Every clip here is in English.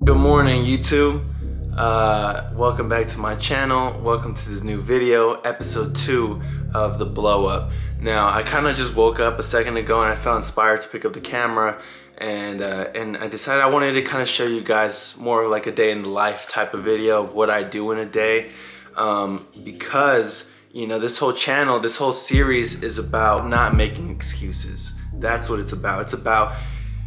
Good morning, YouTube. Welcome back to my channel. Welcome to this new video, episode 2 of the blow up. Now, I kind of just woke up a second ago and I felt inspired to pick up the camera, and I decided I wanted to kind of show you guys more like a day in the life type of video of what I do in a day, because you know, this whole channel, this whole series is about not making excuses. That's what it's about. It's about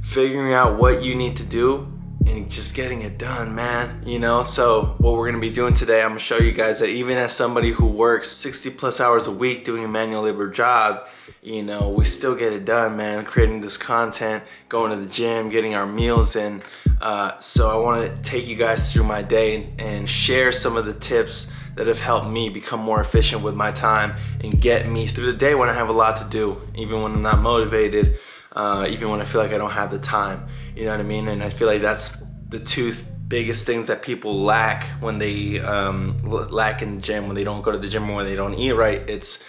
figuring out what you need to do and just getting it done, man. You know, so what we're gonna be doing today, I'm gonna show you guys that even as somebody who works 60+ hours a week doing a manual labor job, you know, we still get it done, man. Creating this content, going to the gym, getting our meals in. So I wanna take you guys through my day and share some of the tips that have helped me become more efficient with my time and get me through the day when I have a lot to do, even when I'm not motivated, even when I feel like I don't have the time. You know what I mean? And I feel like that's the two biggest things that people lack when they lack in the gym, when they don't go to the gym or when they don't eat right. It's,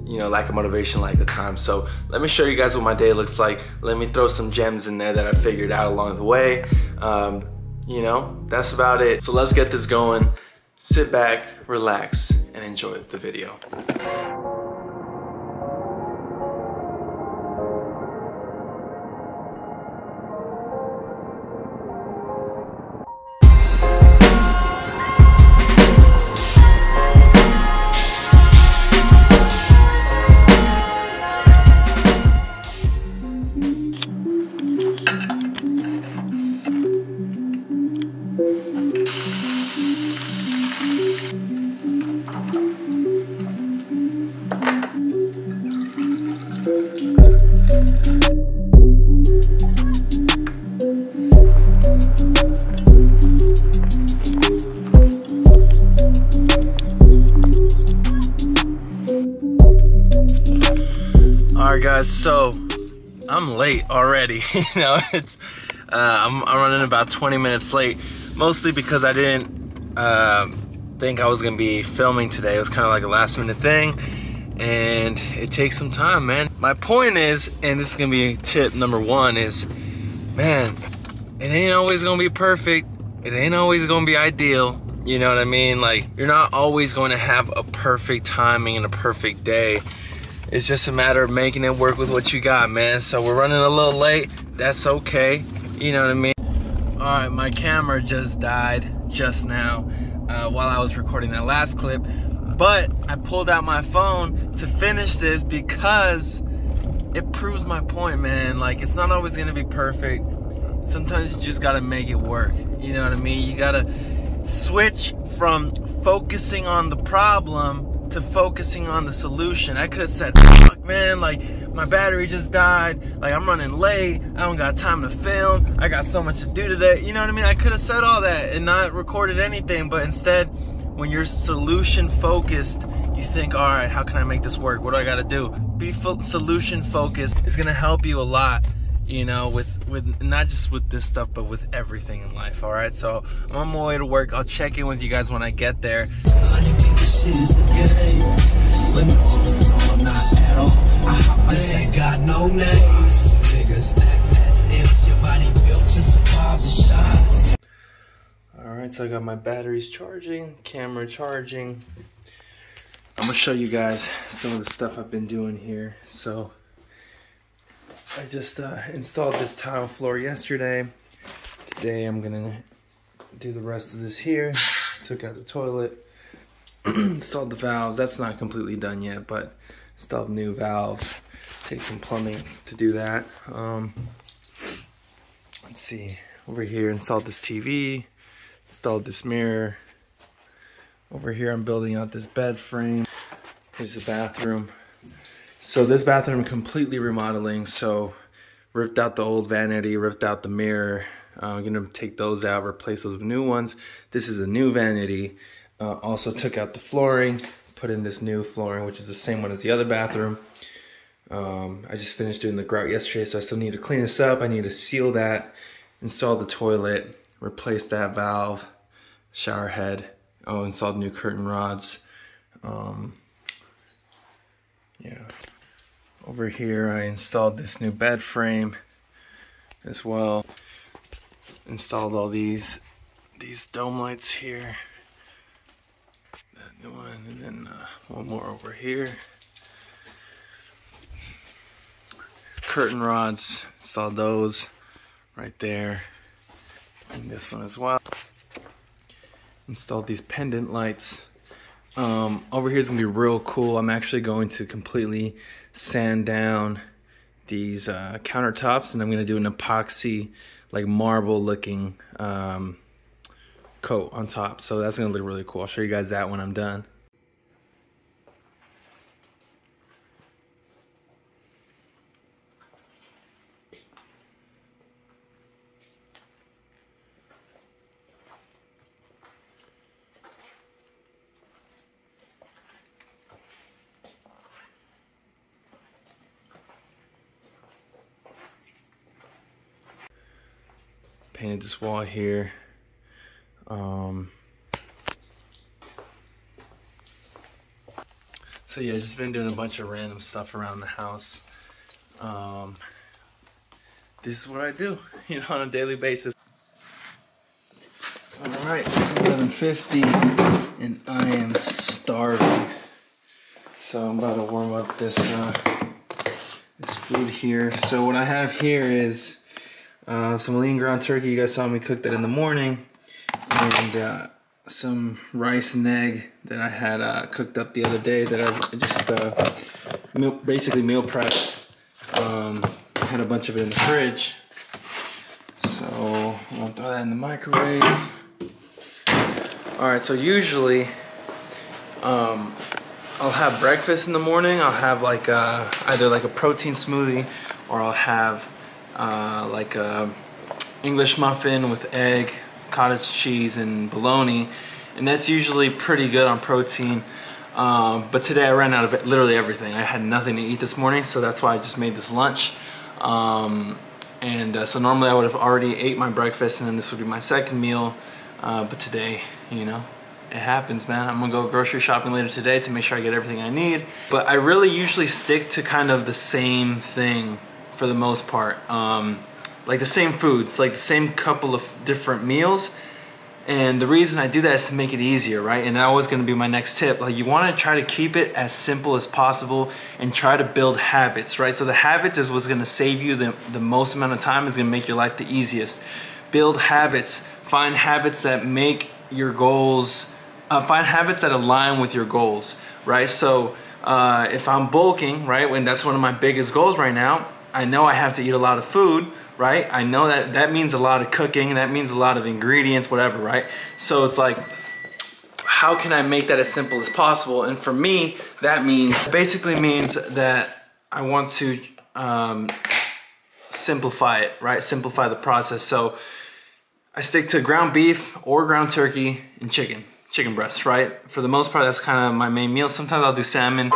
you know, lack of motivation, lack of time. So let me show you guys what my day looks like. Let me throw some gems in there that I figured out along the way. You know, that's about it. So let's get this going. Sit back, relax, and enjoy the video. Alright guys, so I'm late already. You know, it's I'm running about 20 minutes late, mostly because I didn't think I was gonna be filming today. It was kind of like a last minute thing, and it takes some time, man. My point is, and this is gonna be tip number 1, is, man, it ain't always gonna be perfect. It ain't always gonna be ideal. You know what I mean? Like, you're not always going to have a perfect timing and a perfect day. It's just a matter of making it work with what you got, man. So we're running a little late. That's okay. You know what I mean? All right, my camera just died just now while I was recording that last clip. But I pulled out my phone to finish this because it proves my point, man. Like, it's not always gonna be perfect. Sometimes you just gotta make it work. You know what I mean? You gotta switch from focusing on the problem to focusing on the solution. I could have said, fuck, man, like, my battery just died, like, I'm running late, I don't got time to film, I got so much to do today. You know what I mean? I could have said all that and not recorded anything, but instead, when you're solution focused, you think, all right, how can I make this work? What do I gotta do? Be solution focused is gonna help you a lot, you know, with not just with this stuff, but with everything in life. All right, so I'm on my way to work. I'll check in with you guys when I get there. Shit is the game. Let me know I'm not at all. I ain't got no names. Niggas act as if your body built to survive the shots. Alright, so I got my batteries charging, camera charging. I'm gonna show you guys some of the stuff I've been doing here. So I just installed this tile floor yesterday. Today I'm gonna do the rest of this here. Took out the toilet. Installed the valves. That's not completely done yet, but installed new valves. Take some plumbing to do that. Let's see. Over here, installed this TV. Installed this mirror. Over here, I'm building out this bed frame. Here's the bathroom. So this bathroom completely remodeling. So ripped out the old vanity, ripped out the mirror. I'm gonna take those out, replace those with new ones. This is a new vanity. Also took out the flooring, put in this new flooring, which is the same one as the other bathroom. I just finished doing the grout yesterday, so I still need to clean this up. I need to seal that, install the toilet, replace that valve, shower head. Oh, installed new curtain rods. Yeah. Over here, I installed this new bed frame as well. Installed all these dome lights here. That one, and then one more over here. Curtain rods, installed those right there. And this one as well. Installed these pendant lights. Over here is gonna be real cool. I'm actually going to completely sand down these countertops, and I'm gonna do an epoxy, like marble looking coat on top. So that's gonna look really cool. I'll show you guys that when I'm done. Painted this wall here. So yeah, just been doing a bunch of random stuff around the house. This is what I do, you know, on a daily basis. All right, it's 11:50 and I am starving. So I'm about to warm up this food here. So what I have here is some lean ground turkey. You guys saw me cook that in the morning, and some rice and egg that I had cooked up the other day that I just basically meal prepped. I had a bunch of it in the fridge, so I'm gonna throw that in the microwave. All right, so usually I'll have breakfast in the morning. I'll have like either like a protein smoothie, or I'll have like a English muffin with egg, cottage cheese, and bologna, and that's usually pretty good on protein. But today I ran out of literally everything. I had nothing to eat this morning, so that's why I just made this lunch. So normally I would have already ate my breakfast, and then this would be my second meal. But today, you know, it happens, man. I'm gonna go grocery shopping later today to make sure I get everything I need. But I really usually stick to kind of the same thing for the most part. Like the same foods, like the same couple of different meals. And the reason I do that is to make it easier, right? And that was gonna be my next tip. Like, you wanna try to keep it as simple as possible and try to build habits, right? So the habits is what's gonna save you the most amount of time, is gonna make your life the easiest. Build habits, find habits that make your goals, find habits that align with your goals, right? So if I'm bulking, right, when that's one of my biggest goals right now, I know I have to eat a lot of food, right? I know that means a lot of cooking, that means a lot of ingredients, whatever, right? So it's like, how can I make that as simple as possible? And for me, that basically means that I want to simplify it, right? Simplify the process. So I stick to ground beef or ground turkey and chicken breasts, right? For the most part, that's kind of my main meal. Sometimes I'll do salmon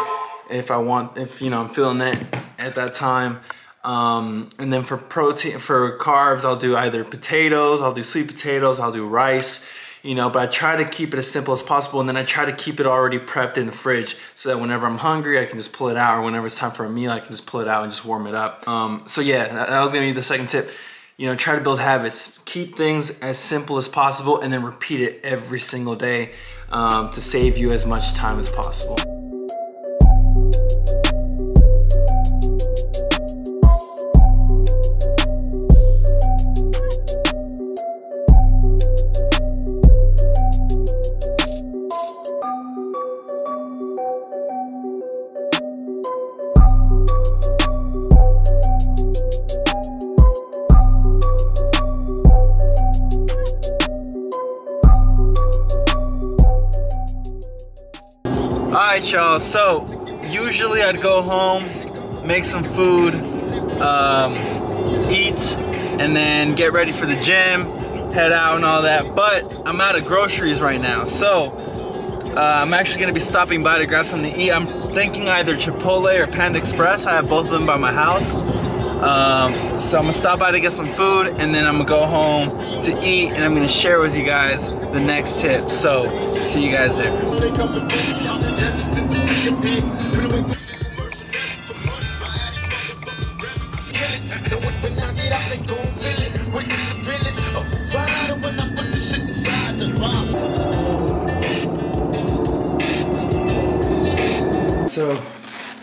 if you know, I'm feeling it at that time. And then for protein, for carbs, I'll do either potatoes, I'll do sweet potatoes, I'll do rice, you know, but I try to keep it as simple as possible, and then I try to keep it already prepped in the fridge so that whenever I'm hungry, I can just pull it out, or whenever it's time for a meal, I can just pull it out and just warm it up. So yeah, that was gonna be the second tip. You know, try to build habits. Keep things as simple as possible, and then repeat it every single day to save you as much time as possible. Alright, y'all, so usually I'd go home, make some food, eat, and then get ready for the gym, head out and all that, but I'm out of groceries right now, so I'm actually going to be stopping by to grab something to eat. I'm thinking either Chipotle or Panda Express. I have both of them by my house, so I'm going to stop by to get some food, and then I'm going to go home to eat, and I'm going to share with you guys the next tip. So see you guys there. so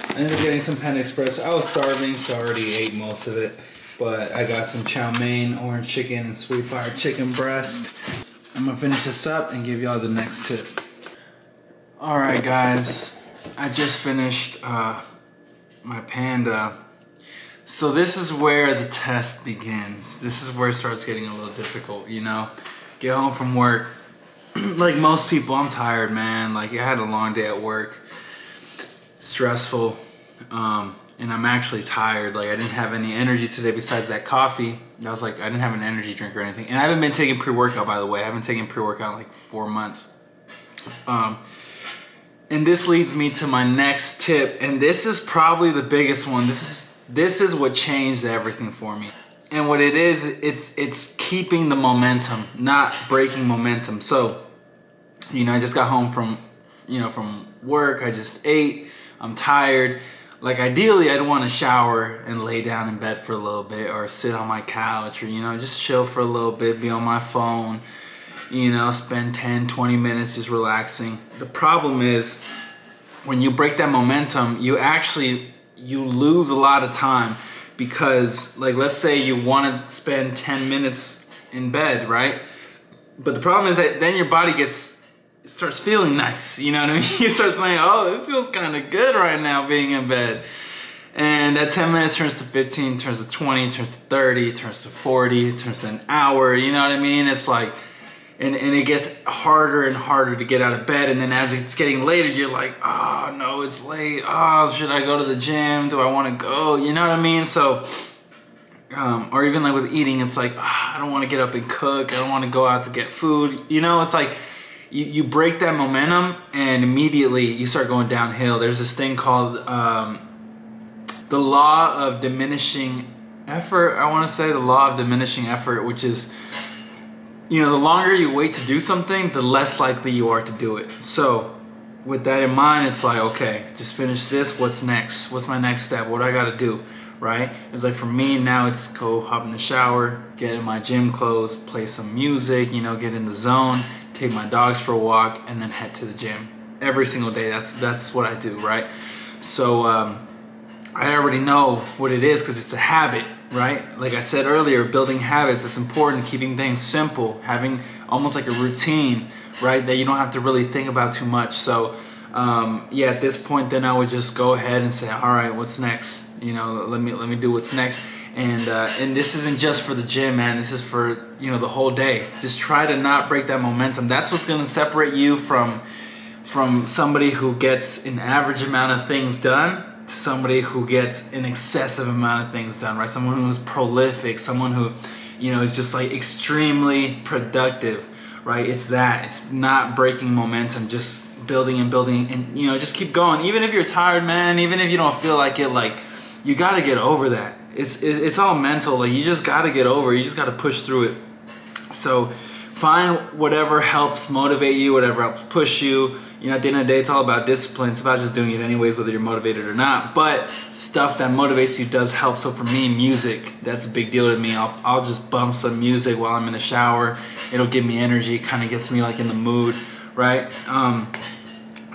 I ended up getting some Panda Express. I was starving, so I already ate most of it. But I got some chow mein, orange chicken, and sweet fire chicken breast. I'm gonna finish this up and give y'all the next tip. Alright guys, I just finished my Panda. So this is where the test begins. This is where it starts getting a little difficult, you know? Get home from work. Like most people, I'm tired, man. Like I had a long day at work. Stressful. And I'm actually tired. Like I didn't have any energy today besides that coffee. I was like, I didn't have an energy drink or anything. And I haven't been taking pre-workout, by the way. I haven't taken pre-workout in like 4 months. And this leads me to my next tip. And this is probably the biggest one. This is what changed everything for me. And what it is, it's keeping the momentum, not breaking momentum. So, you know, I just got home from work. I just ate. I'm tired. Like ideally, I'd want to shower and lay down in bed for a little bit, or sit on my couch, or, you know, just chill for a little bit, be on my phone, you know, spend 10, 20 minutes just relaxing. The problem is when you break that momentum, you lose a lot of time, because like, let's say you want to spend 10 minutes in bed, right? But the problem is that then your body starts feeling nice, you know what I mean? You start saying, oh, this feels kind of good right now being in bed. And that 10 minutes turns to 15, turns to 20, turns to 30, turns to 40, turns to an hour, you know what I mean? It's like, and it gets harder and harder to get out of bed. And then as it's getting later, you're like, oh no, it's late. Oh, should I go to the gym? Do I want to go? You know what I mean? So, or even like with eating, it's like, I don't want to get up and cook. I don't want to go out to get food. You know, it's like, you break that momentum and immediately you start going downhill. There's this thing called the law of diminishing effort. I want to say the law of diminishing effort, which is, you know, the longer you wait to do something, the less likely you are to do it. So with that in mind, it's like, okay, just finish this. What's next? What's my next step? What do I got to do? Right? It's like for me now, it's go hop in the shower, get in my gym clothes, play some music, you know, get in the zone, take my dogs for a walk, and then head to the gym every single day. That's what I do, right? So I already know what it is because it's a habit, right? Like I said earlier, building habits, it's important, keeping things simple, having almost like a routine, right? That you don't have to really think about too much. So yeah, at this point, then I would just go ahead and say, all right, what's next? You know, let me do what's next. And this isn't just for the gym, man. This is for, you know, the whole day. Just try to not break that momentum. That's what's going to separate you from somebody who gets an average amount of things done to somebody who gets an excessive amount of things done, right? Someone who's prolific, someone who, you know, is just like extremely productive, right? It's that. It's not breaking momentum, just building and building, and, you know, just keep going. Even if you're tired, man, even if you don't feel like it, like, you got to get over that. It's all mental. Like, you just got to get over it. You just got to push through it. So find whatever helps motivate you, whatever helps push you. You know, at the end of the day, it's all about discipline. It's about just doing it anyways, whether you're motivated or not. But stuff that motivates you does help. So for me, music, that's a big deal to me. I'll just bump some music while I'm in the shower. It'll give me energy. It kind of gets me like in the mood, right? Yeah,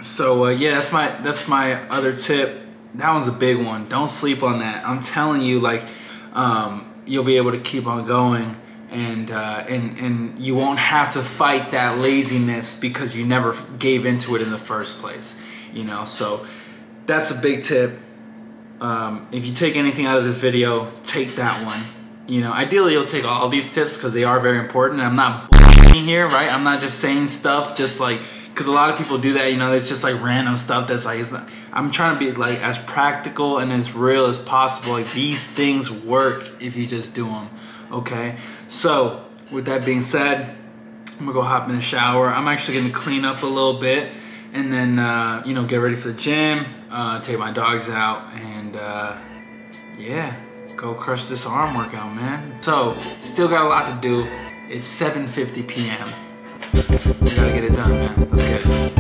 that's my other tip. That one's a big one. Don't sleep on that. I'm telling you, like, you'll be able to keep on going, and you won't have to fight that laziness because you never gave into it in the first place. You know, so that's a big tip. If you take anything out of this video, take that one. You know, ideally you'll take all these tips because they are very important. And I'm not here, right? I'm not just saying stuff just like, because a lot of people do that, you know, it's just like random stuff that's like, I'm trying to be like as practical and as real as possible. Like, these things work if you just do them, okay? So with that being said, I'm gonna go hop in the shower. I'm actually gonna clean up a little bit and then, you know, get ready for the gym, take my dogs out, and yeah, go crush this arm workout, man. So still got a lot to do. It's 7:50 p.m. We gotta get it done, man. Let's get it.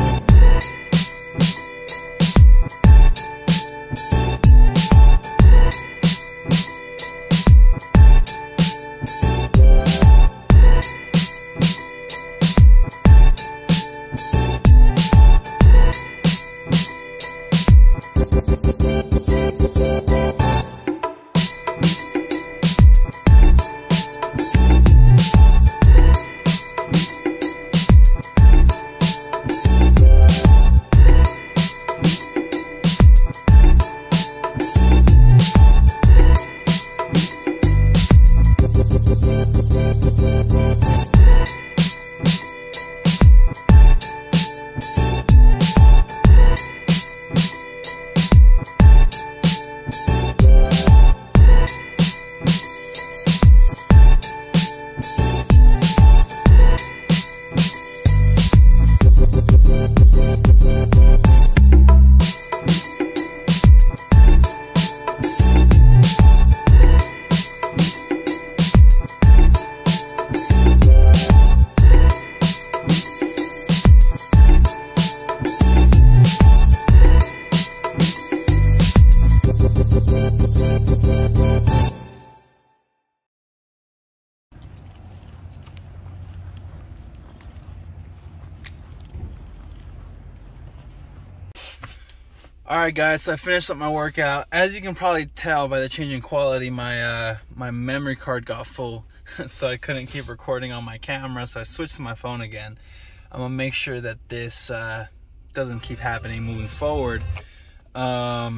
Alright guys, so I finished up my workout. As you can probably tell by the change in quality, my memory card got full. So I couldn't keep recording on my camera, so I switched to my phone again. I'm gonna make sure that this doesn't keep happening moving forward. Yeah,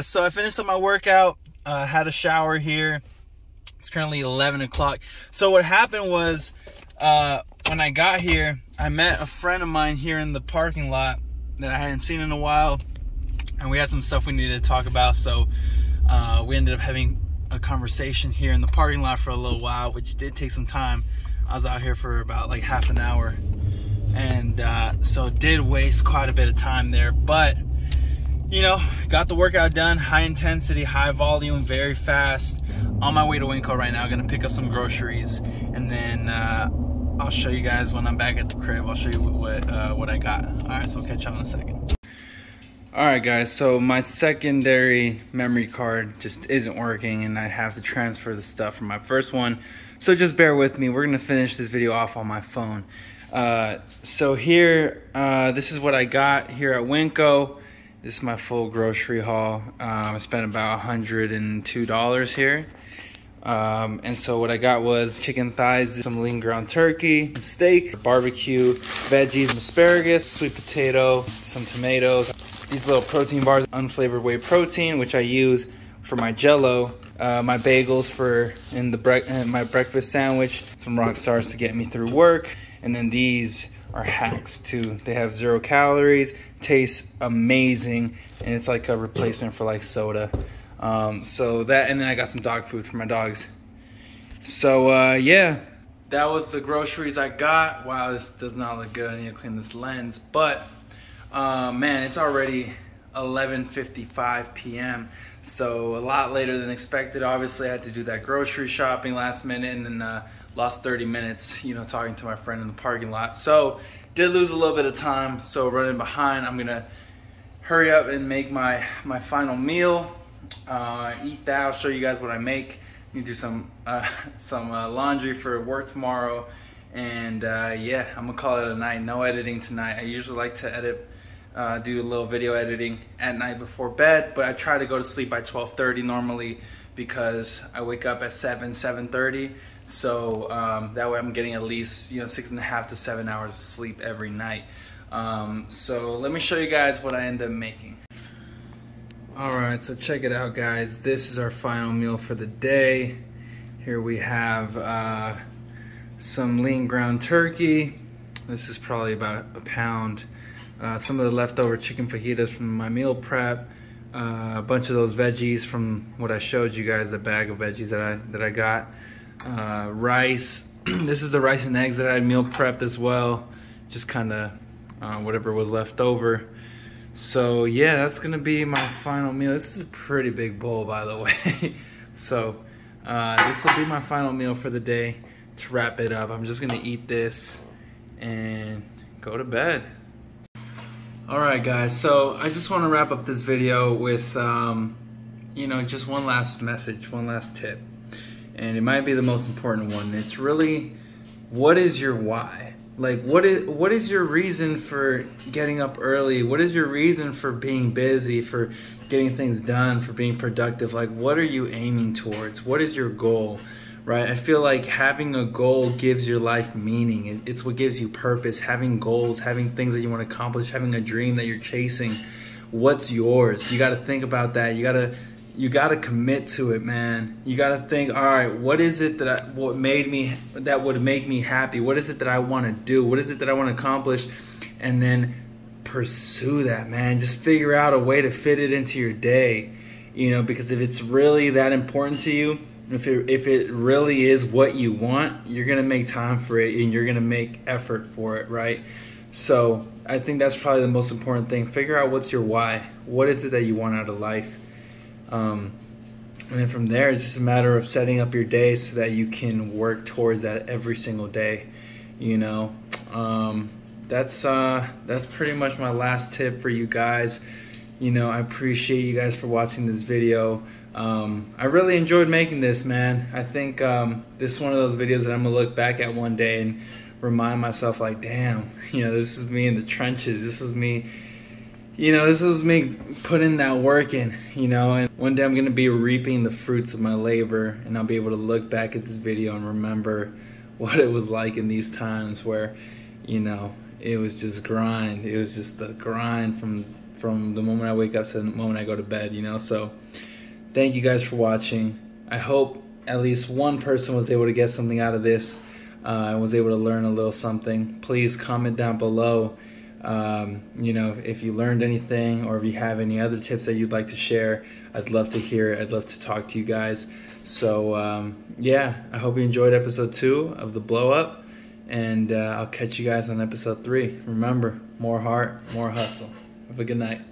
so I finished up my workout, had a shower here. It's currently 11 o'clock. So what happened was, when I got here, I met a friend of mine here in the parking lot that I hadn't seen in a while, and we had some stuff we needed to talk about, so we ended up having a conversation here in the parking lot for a little while, which did take some time. I was out here for about like half an hour, and so it did waste quite a bit of time there, but you know, got the workout done. High intensity, high volume, very fast. On my way to Winco right now, gonna pick up some groceries, and then I'll show you guys when I'm back at the crib. I'll show you what I got. All right, so I'll catch y'all in a second. All right, guys, so my secondary memory card just isn't working, and I have to transfer the stuff from my first one. So just bear with me. We're gonna finish this video off on my phone. So here, this is what I got here at Winco. This is my full grocery haul. I spent about $102 here. And so what I got was chicken thighs, some lean ground turkey, steak, barbecue, veggies, some asparagus, sweet potato, some tomatoes, these little protein bars, unflavored whey protein, which I use for my jello, my bagels my breakfast sandwich, some rock stars to get me through work, and then these are hacks too. They have 0 calories, tastes amazing, and it's like a replacement for like soda. So that, and then I got some dog food for my dogs. So yeah, that was the groceries I got. Wow, this does not look good. I need to clean this lens, but man, it's already 11:55 p.m. so a lot later than expected. Obviously I had to do that grocery shopping last minute, and then lost 30 minutes, you know, talking to my friend in the parking lot. So did lose a little bit of time, so running behind. I'm gonna hurry up and make my final meal, eat that. I'll show you guys what I make. Need to do some laundry for work tomorrow, and yeah, I'm gonna call it a night. No editing tonight. I usually like to edit, do a little video editing at night before bed, but I try to go to sleep by 12:30 normally, because I wake up at 7:30. So that way I'm getting at least, you know, 6.5 to 7 hours of sleep every night. So let me show you guys what I end up making. All right, so check it out, guys. This is our final meal for the day. Here we have some lean ground turkey. This is probably about a pound. Some of the leftover chicken fajitas from my meal prep. A bunch of those veggies from what I showed you guys, the bag of veggies that I got. Rice. This is the rice and eggs that I meal prepped as well. Just kind of whatever was left over. So yeah, that's gonna be my final meal. This is a pretty big bowl, by the way. So this will be my final meal for the day. To wrap it up, I'm just gonna eat this and go to bed. Alright guys, so I just want to wrap up this video with you know, just one last message, one last tip, and it might be the most important one. It's really, what is your why? Like, what is your reason for getting up early? What is your reason for being busy, for getting things done, for being productive? Like, what are you aiming towards? What is your goal? Right? I feel like having a goal gives your life meaning. It's what gives you purpose. Having goals, having things that you want to accomplish, having a dream that you're chasing. What's yours? You got to think about that. You got to commit to it, man. You got to think, all right, what is it that would make me happy? What is it that I want to do? What is it that I want to accomplish? And then pursue that, man. Just figure out a way to fit it into your day, you know, because if it's really that important to you, if it really is what you want, you're going to make time for it, and you're going to make effort for it, right? So I think that's probably the most important thing. Figure out what's your why. What is it that you want out of life? And then from there, it's just a matter of setting up your day so that you can work towards that every single day, you know? That's pretty much my last tip for you guys. You know, I appreciate you guys for watching this video. I really enjoyed making this, man. I think this is one of those videos that I'm gonna look back at one day and remind myself, like, damn, you know, this is me in the trenches. This is me, you know, this was me putting that work in, you know, and one day I'm going to be reaping the fruits of my labor, and I'll be able to look back at this video and remember what it was like in these times where, you know, it was just grind. It was just the grind from the moment I wake up to the moment I go to bed, you know. So thank you guys for watching. I hope at least one person was able to get something out of this. I was able to learn a little something. Please comment down below, you know, if you learned anything or if you have any other tips that you'd like to share. I'd love to hear it. I'd love to talk to you guys. So yeah, I hope you enjoyed episode 2 of the blow up, and I'll catch you guys on episode 3. Remember, more heart, more hustle. Have a good night.